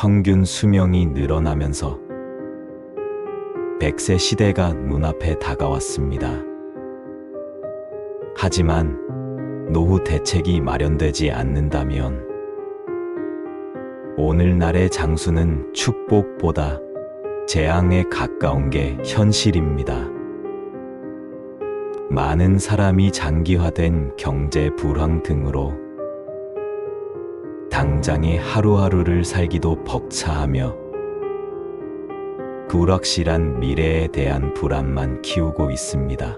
평균 수명이 늘어나면서 100세 시대가 눈앞에 다가왔습니다. 하지만 노후 대책이 마련되지 않는다면 오늘날의 장수는 축복보다 재앙에 가까운 게 현실입니다. 많은 사람이 장기화된 경제 불황 등으로 당장의 하루하루를 살기도 벅차하며 불확실한 미래에 대한 불안만 키우고 있습니다.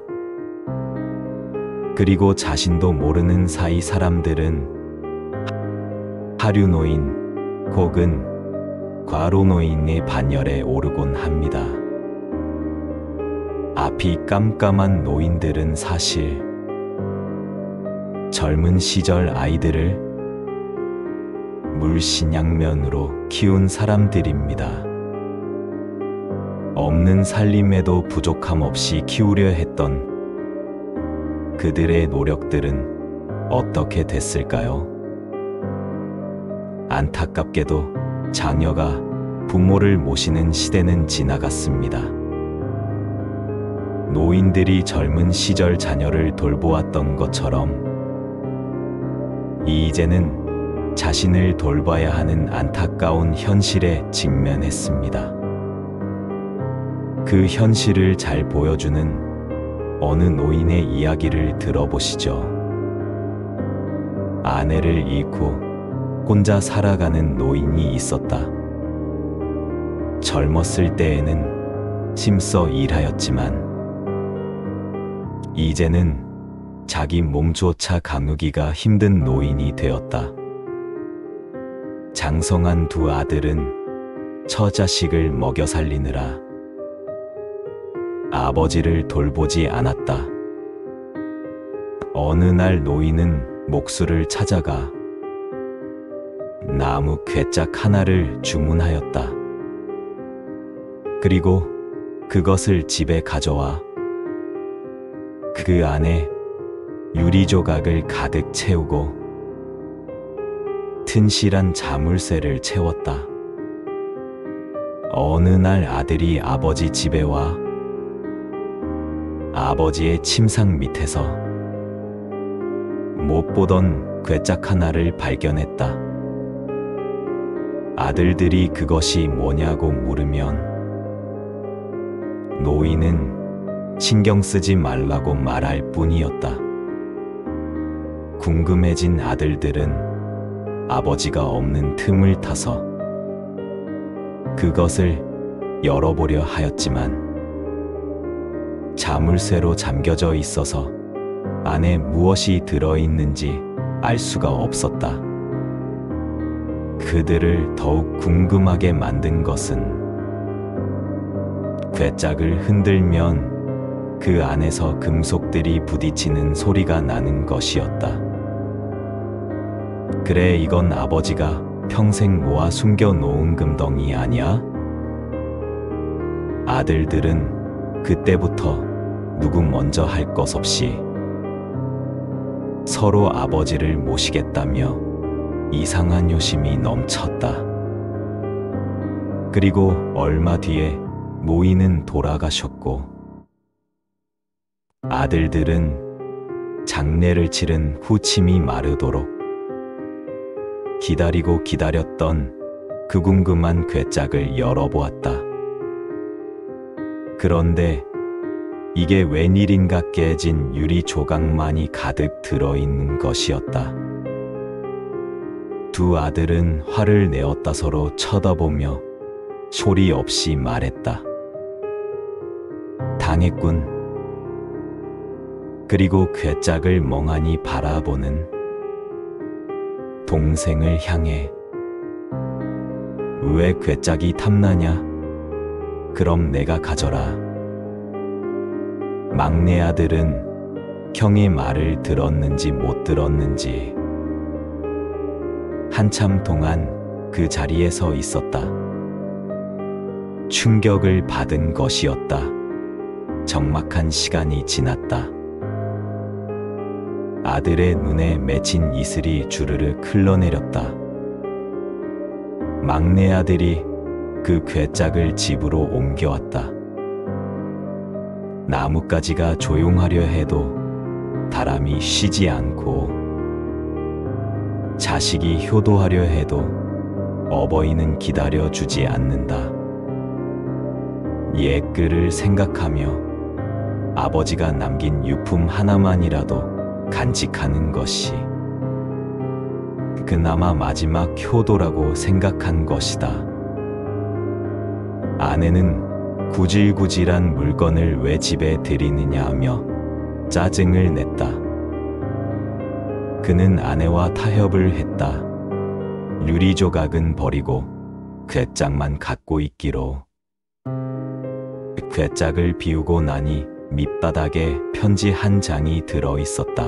그리고 자신도 모르는 사이 사람들은 하류노인 혹은 과로노인의 반열에 오르곤 합니다. 앞이 깜깜한 노인들은 사실 젊은 시절 아이들을 물신양면으로 키운 사람들입니다. 없는 살림에도 부족함 없이 키우려 했던 그들의 노력들은 어떻게 됐을까요? 안타깝게도 자녀가 부모를 모시는 시대는 지나갔습니다. 노인들이 젊은 시절 자녀를 돌보았던 것처럼 이제는 자신을 돌봐야 하는 안타까운 현실에 직면했습니다. 그 현실을 잘 보여주는 어느 노인의 이야기를 들어보시죠. 아내를 잃고 혼자 살아가는 노인이 있었다. 젊었을 때에는 힘써 일하였지만 이제는 자기 몸조차 가누기가 힘든 노인이 되었다. 장성한 두 아들은 처자식을 먹여 살리느라 아버지를 돌보지 않았다. 어느 날 노인은 목수를 찾아가 나무 괴짝 하나를 주문하였다. 그리고 그것을 집에 가져와 그 안에 유리 조각을 가득 채우고 튼실한 자물쇠를 채웠다. 어느 날 아들이 아버지 집에 와 아버지의 침상 밑에서 못 보던 괴짝 하나를 발견했다. 아들들이 그것이 뭐냐고 물으면 노인은 신경 쓰지 말라고 말할 뿐이었다. 궁금해진 아들들은 아버지가 없는 틈을 타서 그것을 열어보려 하였지만 자물쇠로 잠겨져 있어서 안에 무엇이 들어있는지 알 수가 없었다. 그들을 더욱 궁금하게 만든 것은 괴짝을 흔들면 그 안에서 금속들이 부딪히는 소리가 나는 것이었다. 그래, 이건 아버지가 평생 모아 숨겨놓은 금덩이 아니야? 아들들은 그때부터 누구 먼저 할 것 없이 서로 아버지를 모시겠다며 이상한 요심이 넘쳤다. 그리고 얼마 뒤에 노인은 돌아가셨고 아들들은 장례를 치른 후 침이 마르도록 기다리고 기다렸던 그 궁금한 괴짝을 열어보았다. 그런데 이게 웬일인가 깨진 유리 조각만이 가득 들어있는 것이었다. 두 아들은 화를 내었다 서로 쳐다보며 소리 없이 말했다. 당했군. 그리고 괴짝을 멍하니 바라보는 동생을 향해 왜 괴짝이 탐나냐? 그럼 내가 가져라. 막내 아들은 형의 말을 들었는지 못 들었는지 한참 동안 그 자리에 서 있었다. 충격을 받은 것이었다. 적막한 시간이 지났다. 아들의 눈에 맺힌 이슬이 주르륵 흘러내렸다. 막내 아들이 그 괴짝을 집으로 옮겨왔다. 나뭇가지가 조용하려 해도 바람이 쉬지 않고, 자식이 효도하려 해도 어버이는 기다려주지 않는다. 옛글을 생각하며 아버지가 남긴 유품 하나만이라도 간직하는 것이 그나마 마지막 효도라고 생각한 것이다. 아내는 구질구질한 물건을 왜 집에 들이느냐 하며 짜증을 냈다. 그는 아내와 타협을 했다. 유리조각은 버리고 괴짝만 갖고 있기로. 괴짝을 비우고 나니 밑바닥에 편지 한 장이 들어 있었다.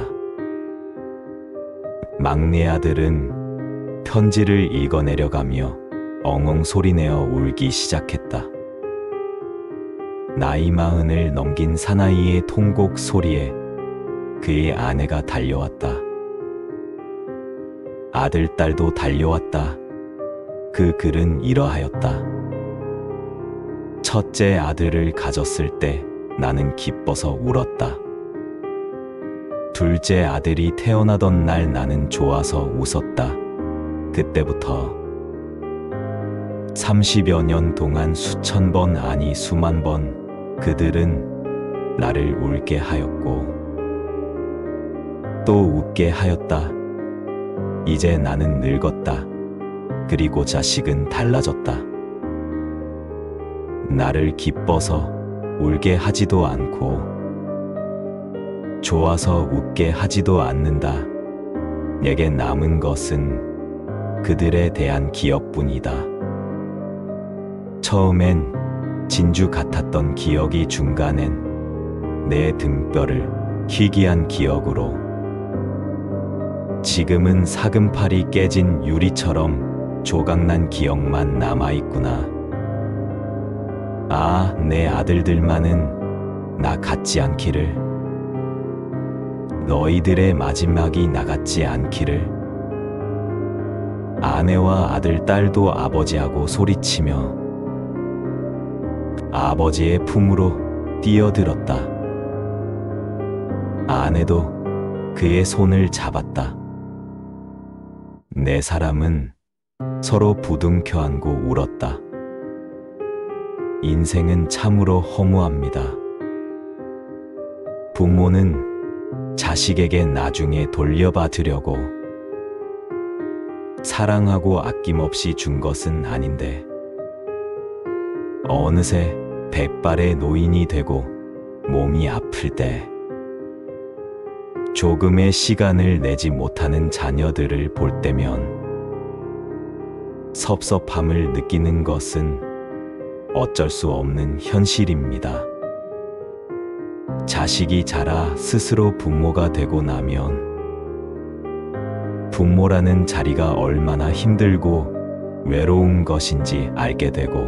막내 아들은 편지를 읽어내려가며 엉엉 소리내어 울기 시작했다. 나이 40을 넘긴 사나이의 통곡 소리에 그의 아내가 달려왔다. 아들, 딸도 달려왔다. 그 글은 이러하였다. 첫째 아들을 가졌을 때 나는 기뻐서 울었다. 둘째 아들이 태어나던 날 나는 좋아서 웃었다. 그때부터 30여 년 동안 수천 번, 아니 수만 번 그들은 나를 울게 하였고 또 웃게 하였다. 이제 나는 늙었다. 그리고 자식은 달라졌다. 나를 기뻐서 울게 하지도 않고 좋아서 웃게 하지도 않는다. 내게 남은 것은 그들에 대한 기억뿐이다. 처음엔 진주 같았던 기억이 중간엔 내 등뼈를 희귀한 기억으로, 지금은 사금팔이 깨진 유리처럼 조각난 기억만 남아있구나. 아, 내 아들들만은 나 같지 않기를. 너희들의 마지막이 나 같지 않기를. 아내와 아들, 딸도 아버지하고 소리치며 아버지의 품으로 뛰어들었다. 아내도 그의 손을 잡았다. 네 사람은 서로 부둥켜 안고 울었다. 인생은 참으로 허무합니다. 부모는 자식에게 나중에 돌려받으려고 사랑하고 아낌없이 준 것은 아닌데 어느새 백발의 노인이 되고 몸이 아플 때 조금의 시간을 내지 못하는 자녀들을 볼 때면 섭섭함을 느끼는 것은 어쩔 수 없는 현실입니다. 자식이 자라 스스로 부모가 되고 나면 부모라는 자리가 얼마나 힘들고 외로운 것인지 알게 되고,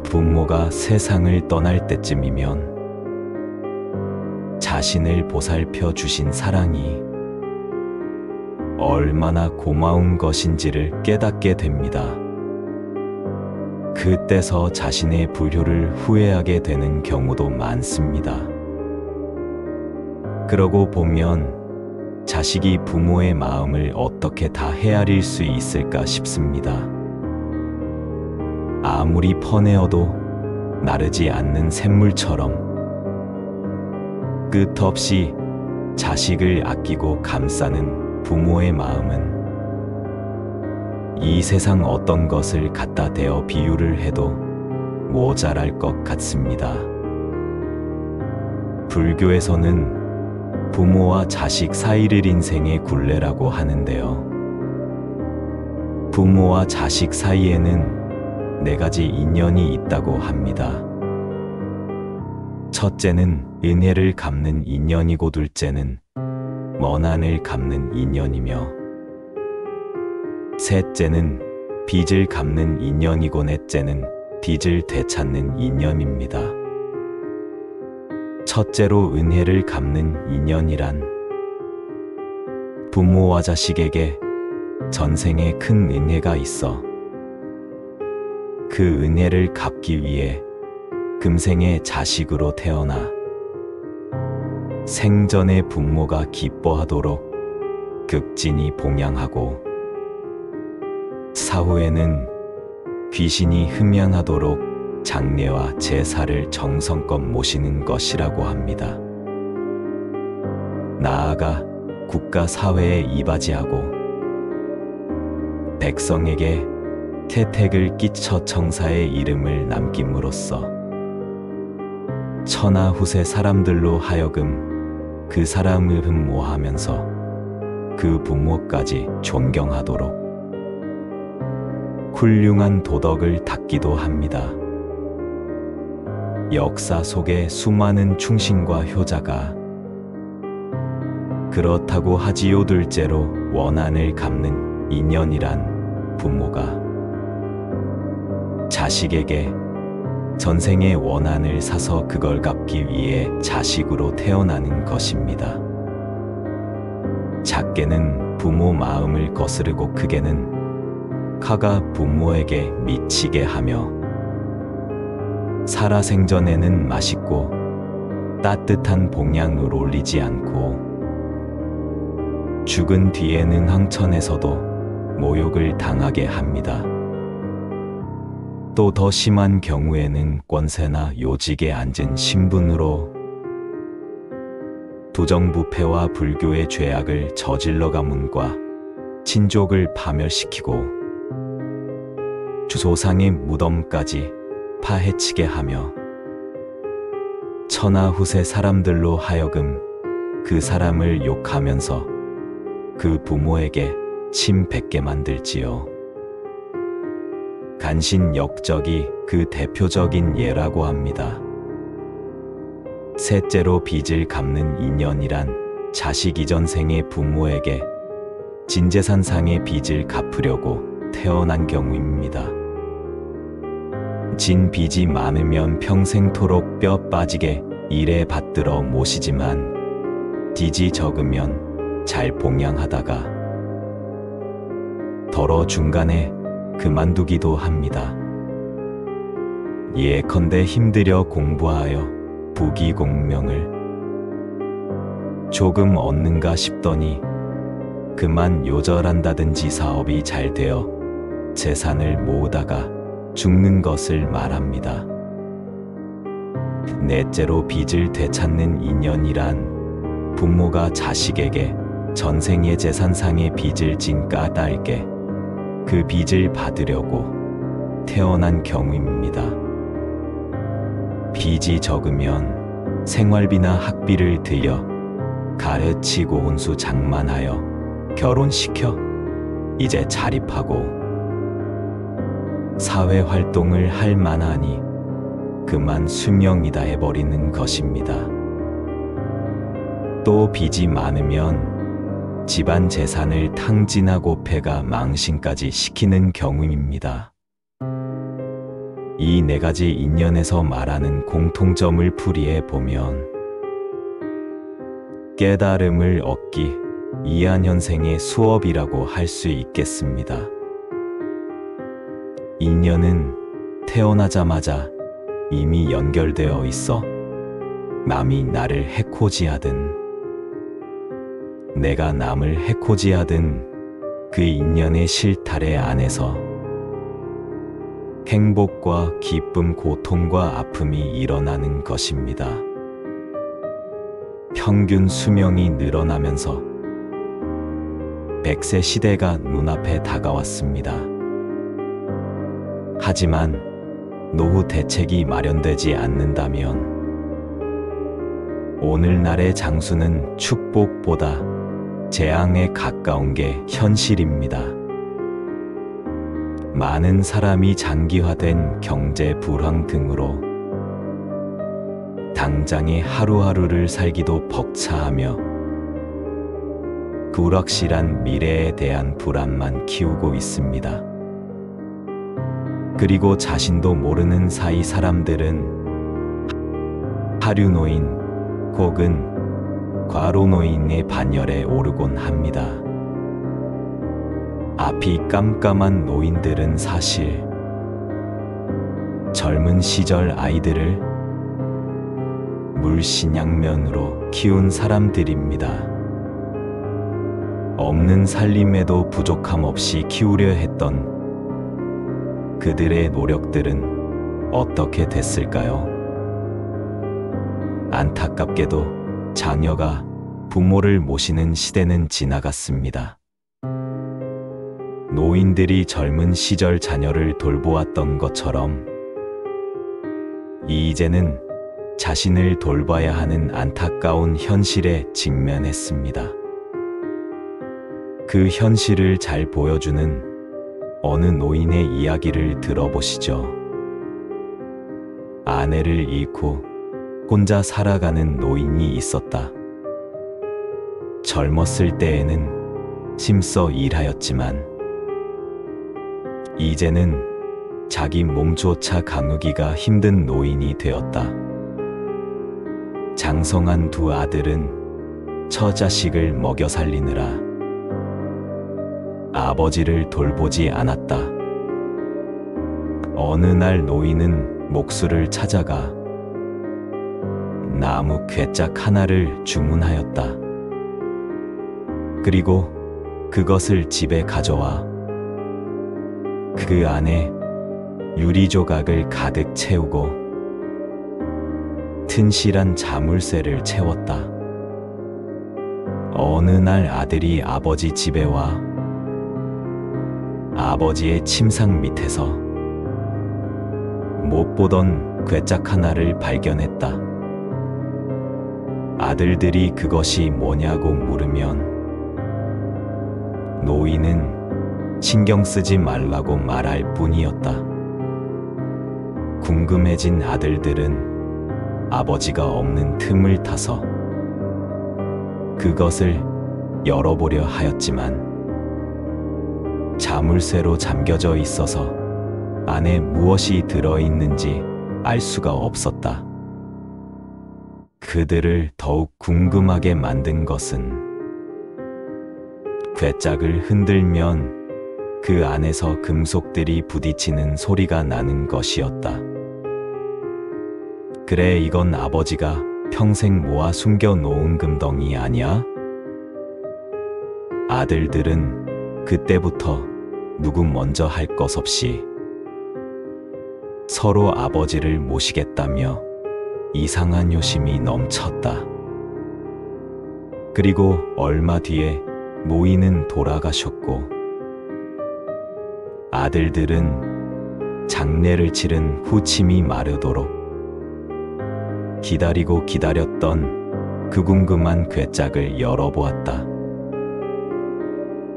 부모가 세상을 떠날 때쯤이면 자신을 보살펴 주신 사랑이 얼마나 고마운 것인지를 깨닫게 됩니다. 그때서 자신의 불효를 후회하게 되는 경우도 많습니다. 그러고 보면 자식이 부모의 마음을 어떻게 다 헤아릴 수 있을까 싶습니다. 아무리 퍼내어도 나르지 않는 샘물처럼 끝없이 자식을 아끼고 감싸는 부모의 마음은 이 세상 어떤 것을 갖다 대어 비유를 해도 모자랄 것 같습니다. 불교에서는 부모와 자식 사이를 인생의 굴레라고 하는데요. 부모와 자식 사이에는 4가지 인연이 있다고 합니다. 첫째는 은혜를 갚는 인연이고, 둘째는 원한을 갚는 인연이며, 셋째는 빚을 갚는 인연이고, 넷째는 빚을 되찾는 인연입니다. 첫째로 은혜를 갚는 인연이란 부모와 자식에게 전생에 큰 은혜가 있어 그 은혜를 갚기 위해 금생의 자식으로 태어나 생전에 부모가 기뻐하도록 극진히 봉양하고 사후에는 귀신이 흠양하도록 장례와 제사를 정성껏 모시는 것이라고 합니다. 나아가 국가 사회에 이바지하고 백성에게 혜택을 끼쳐 청사의 이름을 남김으로써 천하 후세 사람들로 하여금 그 사람을 흠모하면서 그 부모까지 존경하도록 훌륭한 도덕을 닦기도 합니다. 역사 속에 수많은 충신과 효자가 그렇다고 하지요. 둘째로 원한을 갚는 인연이란 부모가 자식에게 전생의 원한을 사서 그걸 갚기 위해 자식으로 태어나는 것입니다. 작게는 부모 마음을 거스르고 크게는 카가 부모에게 미치게 하며 살아생전에는 맛있고 따뜻한 봉양을 올리지 않고 죽은 뒤에는 황천에서도 모욕을 당하게 합니다. 또 더 심한 경우에는 권세나 요직에 앉은 신분으로 부정부패와 불교의 죄악을 저질러 가문과 친족을 파멸시키고 주소상의 무덤까지 파헤치게 하며 천하 후세 사람들로 하여금 그 사람을 욕하면서 그 부모에게 침 뱉게 만들지요. 간신역적이 그 대표적인 예라고 합니다. 셋째로 빚을 갚는 인연이란 자식 이전 생의 부모에게 진재산상의 빚을 갚으려고 태어난 경우입니다. 진 빚이 많으면 평생토록 뼈 빠지게 일에 받들어 모시지만 빚이 적으면 잘 봉양하다가 덜어 중간에 그만두기도 합니다. 예컨대 힘들여 공부하여 부귀공명을 조금 얻는가 싶더니 그만 요절한다든지 사업이 잘 되어 재산을 모으다가 죽는 것을 말합니다. 넷째로 빚을 되찾는 인연이란 부모가 자식에게 전생의 재산상의 빚을 진 까닭에 그 빚을 받으려고 태어난 경우입니다. 빚이 적으면 생활비나 학비를 들여 가르치고 혼수 장만하여 결혼시켜 이제 자립하고 사회활동을 할 만하니 그만 수명이다 해버리는 것입니다. 또 빚이 많으면 집안 재산을 탕진하고 폐가 망신까지 시키는 경우입니다. 이 네 가지 인연에서 말하는 공통점을 풀이해 보면 깨달음을 얻기 위한 현생의 수업이라고 할 수 있겠습니다. 인연은 태어나자마자 이미 연결되어 있어 남이 나를 해코지하든 내가 남을 해코지하든 그 인연의 실타래 안에서 행복과 기쁨, 고통과 아픔이 일어나는 것입니다. 평균 수명이 늘어나면서 100세 시대가 눈앞에 다가왔습니다. 하지만 노후 대책이 마련되지 않는다면 오늘날의 장수는 축복보다 재앙에 가까운 게 현실입니다. 많은 사람이 장기화된 경제 불황 등으로 당장의 하루하루를 살기도 벅차하며 불확실한 미래에 대한 불안만 키우고 있습니다. 그리고 자신도 모르는 사이 사람들은 하류노인 혹은 과로노인의 반열에 오르곤 합니다. 앞이 깜깜한 노인들은 사실 젊은 시절 아이들을 물신양면으로 키운 사람들입니다. 없는 살림에도 부족함 없이 키우려 했던 그들의 노력들은 어떻게 됐을까요? 안타깝게도 자녀가 부모를 모시는 시대는 지나갔습니다. 노인들이 젊은 시절 자녀를 돌보았던 것처럼 이제는 자신을 돌봐야 하는 안타까운 현실에 직면했습니다. 그 현실을 잘 보여주는 어느 노인의 이야기를 들어보시죠. 아내를 잃고 혼자 살아가는 노인이 있었다. 젊었을 때에는 힘써 일하였지만 이제는 자기 몸조차 가누기가 힘든 노인이 되었다. 장성한 두 아들은 처자식을 먹여 살리느라 아버지를 돌보지 않았다. 어느 날 노인은 목수를 찾아가 나무 궤짝 하나를 주문하였다. 그리고 그것을 집에 가져와 그 안에 유리 조각을 가득 채우고 튼실한 자물쇠를 채웠다. 어느 날 아들이 아버지 집에 와 아버지의 침상 밑에서 못 보던 궤짝 하나를 발견했다. 아들들이 그것이 뭐냐고 물으면 노인은 신경 쓰지 말라고 말할 뿐이었다. 궁금해진 아들들은 아버지가 없는 틈을 타서 그것을 열어보려 하였지만 자물쇠로 잠겨져 있어서 안에 무엇이 들어있는지 알 수가 없었다. 그들을 더욱 궁금하게 만든 것은 궤짝을 흔들면 그 안에서 금속들이 부딪히는 소리가 나는 것이었다. 그래, 이건 아버지가 평생 모아 숨겨놓은 금덩이 아니야? 아들들은 그때부터 누구 먼저 할 것 없이 서로 아버지를 모시겠다며 이상한 요심이 넘쳤다. 그리고 얼마 뒤에 노인은 돌아가셨고 아들들은 장례를 치른 후 침이 마르도록 기다리고 기다렸던 그 궁금한 궤짝을 열어보았다.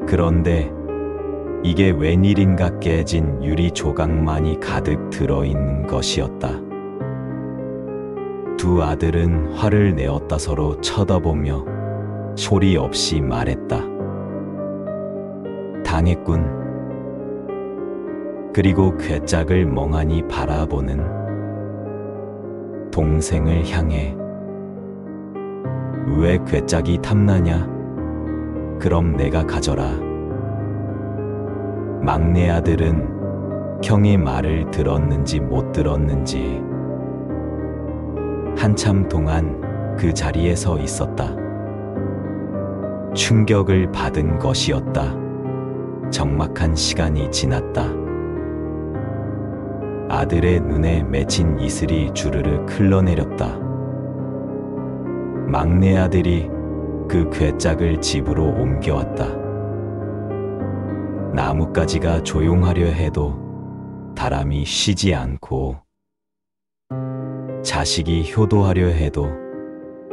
그런데 이게 웬일인가 깨진 유리 조각만이 가득 들어있는 것이었다. 두 아들은 화를 내었다 서로 쳐다보며 소리 없이 말했다. 당했군. 그리고 궤짝을 멍하니 바라보는 동생을 향해 왜 궤짝이 탐나냐? 그럼 내가 가져라. 막내 아들은 형의 말을 들었는지 못 들었는지 한참 동안 그 자리에 서 있었다. 충격을 받은 것이었다. 적막한 시간이 지났다. 아들의 눈에 맺힌 이슬이 주르륵 흘러내렸다. 막내 아들이 그 궤짝을 집으로 옮겨왔다. 나뭇가지가 조용하려 해도 바람이 쉬지 않고 자식이 효도하려 해도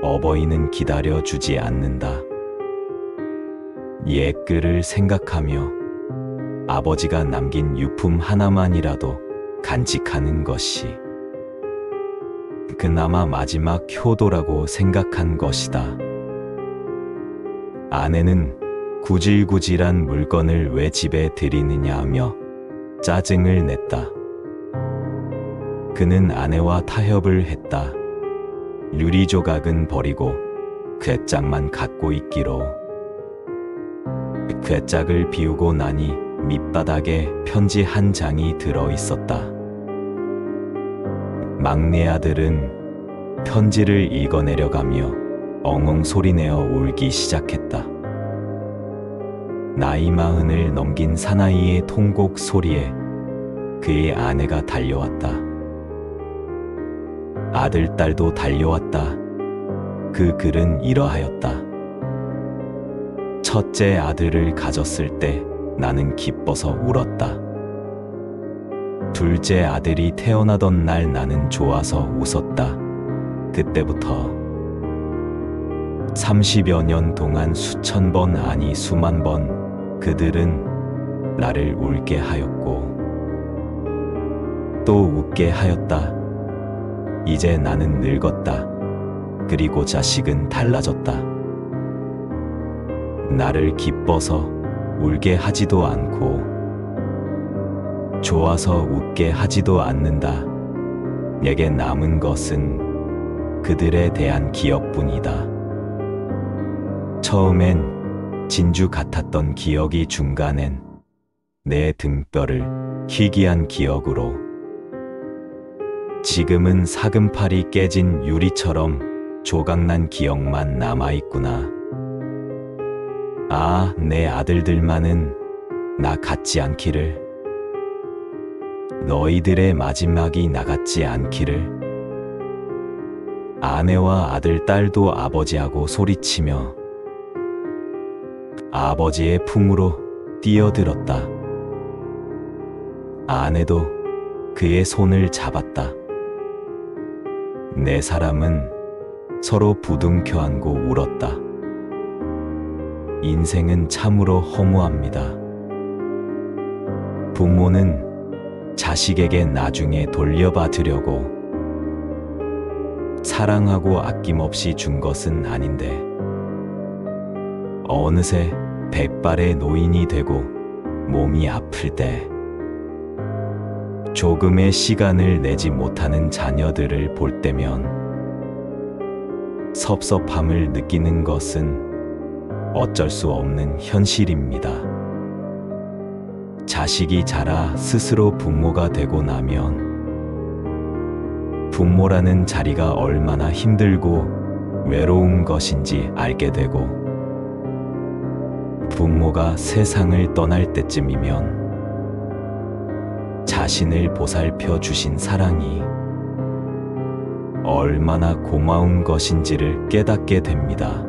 어버이는 기다려주지 않는다. 옛글을 생각하며 아버지가 남긴 유품 하나만이라도 간직하는 것이 그나마 마지막 효도라고 생각한 것이다. 아내는 구질구질한 물건을 왜 집에 들이느냐 하며 짜증을 냈다. 그는 아내와 타협을 했다. 유리 조각은 버리고 궤짝만 갖고 있기로. 괴짝을 비우고 나니 밑바닥에 편지 한 장이 들어 있었다. 막내 아들은 편지를 읽어내려가며 엉엉 소리내어 울기 시작했다. 나이 40을 넘긴 사나이의 통곡 소리에 그의 아내가 달려왔다. 아들, 딸도 달려왔다. 그 글은 이러하였다. 첫째 아들을 가졌을 때 나는 기뻐서 울었다. 둘째 아들이 태어나던 날 나는 좋아서 웃었다. 그때부터 30여 년 동안 수천 번 아니 수만 번 그들은 나를 울게 하였고 또 웃게 하였다. 이제 나는 늙었다. 그리고 자식은 달라졌다. 나를 기뻐서 울게 하지도 않고 좋아서 웃게 하지도 않는다. 내게 남은 것은 그들에 대한 기억뿐이다. 처음엔 진주 같았던 기억이 중간엔 내 등뼈를 희귀한 기억으로 지금은 사금팔이 깨진 유리처럼 조각난 기억만 남아있구나. 아, 내 아들들만은 나 같지 않기를. 너희들의 마지막이 나 같지 않기를. 아내와 아들, 딸도 아버지하고 소리치며 아버지의 품으로 뛰어들었다. 아내도 그의 손을 잡았다. 네 사람은 서로 부둥켜 안고 울었다. 인생은 참으로 허무합니다. 부모는 자식에게 나중에 돌려받으려고 사랑하고 아낌없이 준 것은 아닌데 어느새 백발의 노인이 되고 몸이 아플 때 조금의 시간을 내지 못하는 자녀들을 볼 때면 섭섭함을 느끼는 것은 어쩔 수 없는 현실입니다. 자식이 자라 스스로 부모가 되고 나면 부모라는 자리가 얼마나 힘들고 외로운 것인지 알게 되고 부모가 세상을 떠날 때쯤이면 자신을 보살펴 주신 사랑이 얼마나 고마운 것인지를 깨닫게 됩니다.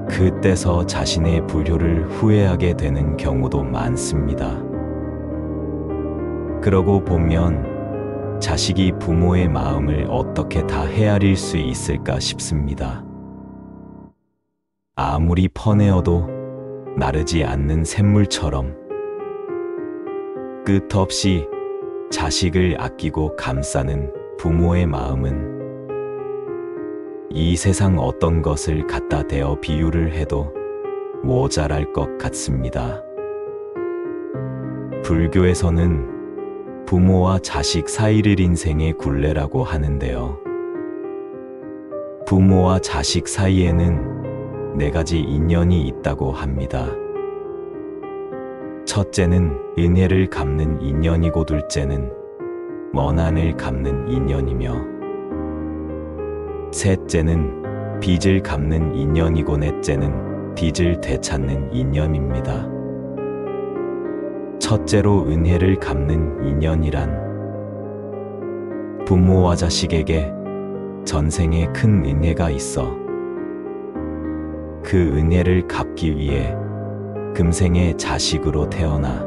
그때서 자신의 불효를 후회하게 되는 경우도 많습니다. 그러고 보면 자식이 부모의 마음을 어떻게 다 헤아릴 수 있을까 싶습니다. 아무리 퍼내어도 마르지 않는 샘물처럼 끝없이 자식을 아끼고 감싸는 부모의 마음은 이 세상 어떤 것을 갖다 대어 비유를 해도 모자랄 것 같습니다. 불교에서는 부모와 자식 사이를 인생의 굴레라고 하는데요. 부모와 자식 사이에는 4가지 인연이 있다고 합니다. 첫째는 은혜를 갚는 인연이고 둘째는 원한을 갚는 인연이며 셋째는 빚을 갚는 인연이고 넷째는 빚을 되찾는 인연입니다. 첫째로 은혜를 갚는 인연이란 부모와 자식에게 전생에 큰 은혜가 있어 그 은혜를 갚기 위해 금생의 자식으로 태어나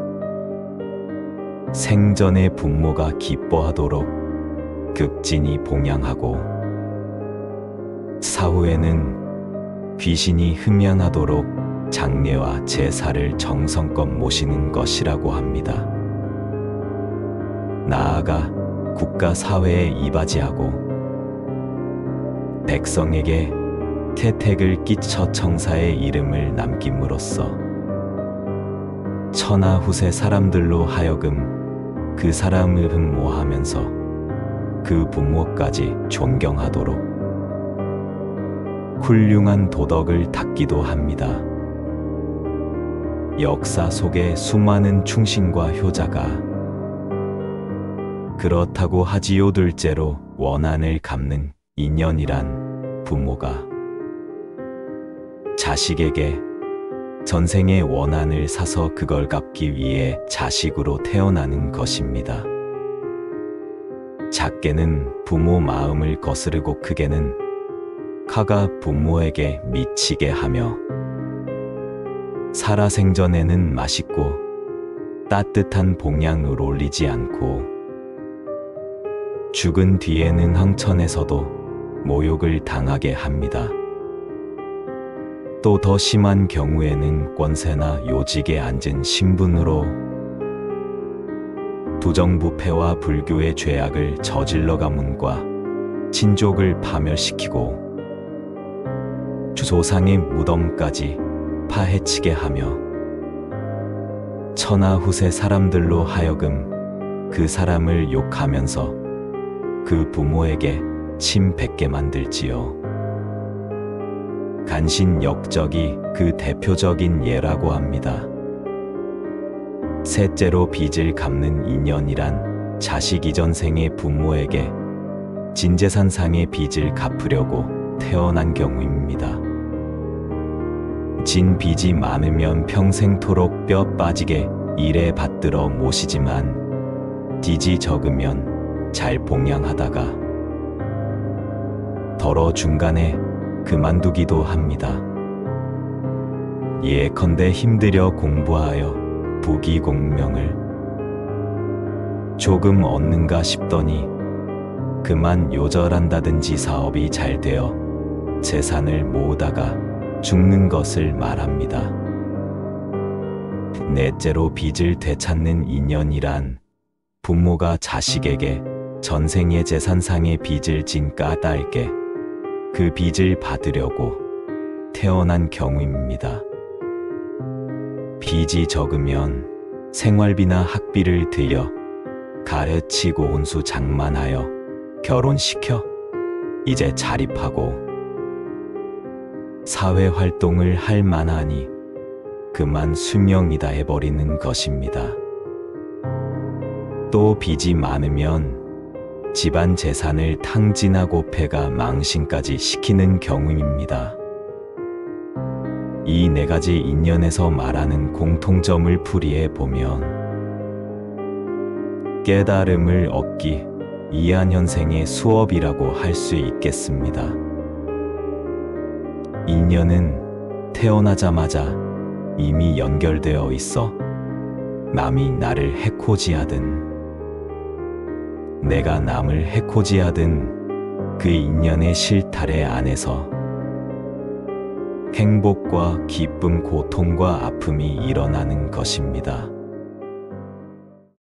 생전에 부모가 기뻐하도록 극진히 봉양하고 사후에는 귀신이 흠양하도록 장례와 제사를 정성껏 모시는 것이라고 합니다. 나아가 국가 사회에 이바지하고 백성에게 태택을 끼쳐 청사의 이름을 남김으로써 천하후세 사람들로 하여금 그 사람을 흠모하면서 그 부모까지 존경하도록 훌륭한 도덕을 닦기도 합니다. 역사 속에 수많은 충신과 효자가 그렇다고 하지요. 둘째로 원한을 갚는 인연이란 부모가 자식에게 전생의 원한을 사서 그걸 갚기 위해 자식으로 태어나는 것입니다. 작게는 부모 마음을 거스르고 크게는 카가 부모에게 미치게 하며 살아생전에는 맛있고 따뜻한 봉양을 올리지 않고 죽은 뒤에는 황천에서도 모욕을 당하게 합니다. 또 더 심한 경우에는 권세나 요직에 앉은 신분으로 부정부패와 불교의 죄악을 저질러 가문과 친족을 파멸시키고 조상의 무덤까지 파헤치게 하며 천하후세 사람들로 하여금 그 사람을 욕하면서 그 부모에게 침 뱉게 만들지요. 간신역적이 그 대표적인 예라고 합니다. 셋째로 빚을 갚는 인연이란 자식 이전 생의 부모에게 진재산상의 빚을 갚으려고 태어난 경우입니다. 진 빚이 많으면 평생토록 뼈 빠지게 일에 받들어 모시지만 빚이 적으면 잘 봉양하다가 덜어 중간에 그만두기도 합니다. 예컨대 힘들여 공부하여 부귀공명을 조금 얻는가 싶더니 그만 요절한다든지 사업이 잘 되어 재산을 모으다가 죽는 것을 말합니다. 넷째로 빚을 되찾는 인연이란 부모가 자식에게 전생의 재산상의 빚을 진 까닭에 그 빚을 받으려고 태어난 경우입니다. 빚이 적으면 생활비나 학비를 들여 가르치고 혼수 장만하여 결혼시켜 이제 자립하고 사회활동을 할 만하니 그만 수명이다 해버리는 것입니다. 또 빚이 많으면 집안 재산을 탕진하고 패가 망신까지 시키는 경우입니다. 이 네 가지 인연에서 말하는 공통점을 풀이해 보면 깨달음을 얻기 위한 현생의 수업이라고 할 수 있겠습니다. 인연은 태어나자마자 이미 연결되어 있어 남이 나를 해코지하든 내가 남을 해코지하든 그 인연의 실타래 안에서 행복과 기쁨, 고통과 아픔이 일어나는 것입니다.